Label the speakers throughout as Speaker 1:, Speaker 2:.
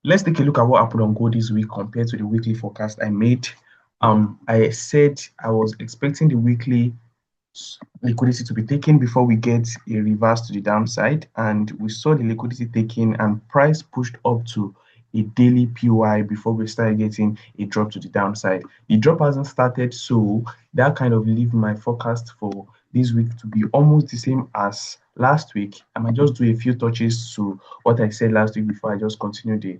Speaker 1: let's take a look at what happened on gold this week compared to the weekly forecast I made. I said I was expecting the weekly liquidity to be taken before we get a reverse to the downside, and we saw the liquidity taken and price pushed up to a daily POI before we started getting a drop to the downside. The drop hasn't started, so that kind of leave my forecast for this week to be almost the same as last week. I might just do a few touches to what I said last week before I just continue the,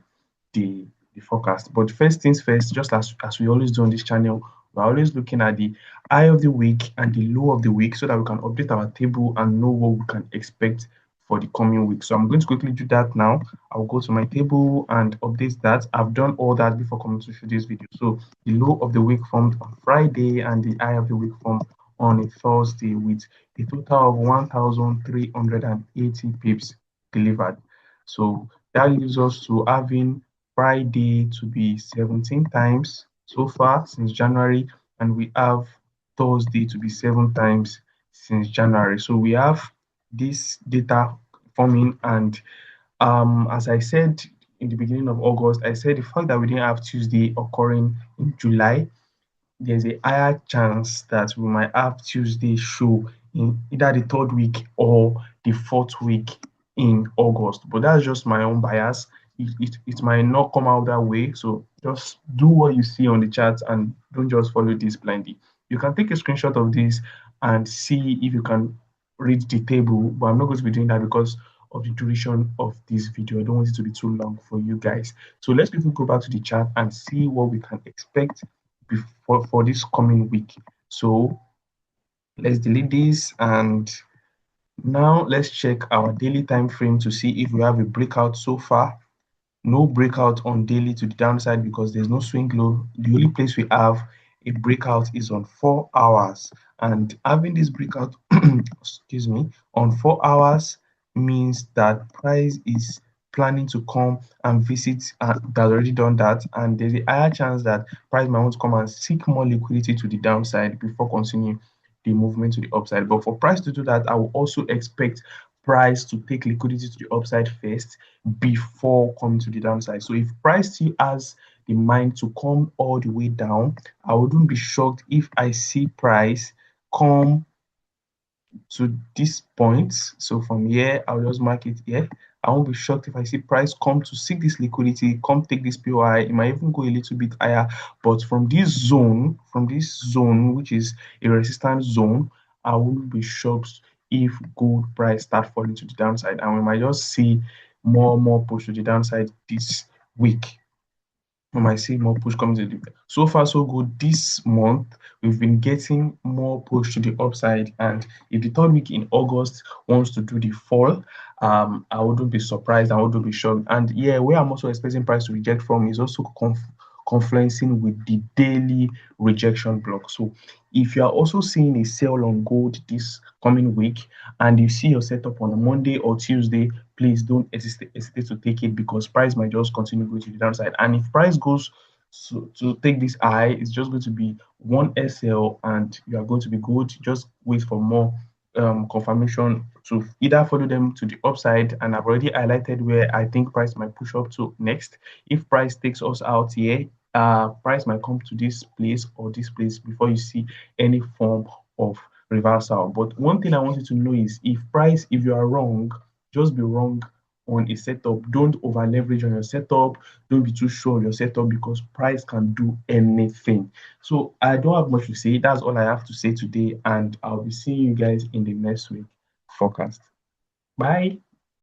Speaker 1: the forecast. But first things first, just as we always do on this channel, we're always looking at the high of the week and the low of the week so that we can update our table and know what we can expect for the coming week. So I'm going to quickly do that now. I'll go to my table and update that. I've done all that before coming to shoot this video. So the low of the week formed on Friday and the high of the week formed on a Thursday with a total of 1,380 pips delivered. So that leaves us to having Friday to be 17 times so far since January, and we have Thursday to be 7 times since January. So we have this data forming, and as I said in the beginning of August, I said the fact that we didn't have Tuesday occurring in July, there's a higher chance that we might have Tuesday show in either the third week or the fourth week in August. But that's just my own bias. It might not come out that way. So just do what you see on the chart and don't just follow this blindly. You can take a screenshot of this and see if you can read the table, but I'm not going to be doing that because of the duration of this video. I don't want it to be too long for you guys. So let's quickly go back to the chart and see what we can expect before for this coming week. So let's delete this, and now let's check our daily time frame to see if we have a breakout so far. No breakout on daily to the downside because there's no swing low. The only place we have a breakout is on 4 hours, and having this breakout excuse me, on 4 hours means that price is planning to come and visit that already done that, and there's a higher chance that price might want to come and seek more liquidity to the downside before continuing the movement to the upside. But for price to do that, I will also expect price to take liquidity to the upside first before coming to the downside. So if price still has the mind to come all the way down, I wouldn't be shocked if I see price come to this point. So from here, I'll just mark it here. I won't be shocked if I see price come to seek this liquidity, come take this POI. It might even go a little bit higher, but from this zone, which is a resistance zone, I won't be shocked if gold price start falling to the downside, and we might just see more push to the downside this week. We might see more push coming to the so far so good this month. We've been getting more push to the upside, and if the third week in August wants to do the fall, I wouldn't be surprised, I wouldn't be shocked. And yeah, where I'm also expecting price to reject from is also confluencing with the daily rejection block. So if you are also seeing a sell on gold this coming week and you see your setup on a Monday or Tuesday, please don't hesitate to take it because price might just continue going to the downside. And if price goes to take this high, it's just going to be one SL and you are going to be good. Just wait for more confirmation to either follow them to the upside, and I've already highlighted where I think price might push up to next. If price takes us out here, price might come to this place or this place before you see any form of reversal. But one thing I want you to know is if you are wrong, just be wrong on a setup. Don't over leverage on your setup. Don't be too sure of your setup because price can do anything. So I don't have much to say. That's all I have to say today, and I'll be seeing you guys in the next week forecast. Bye.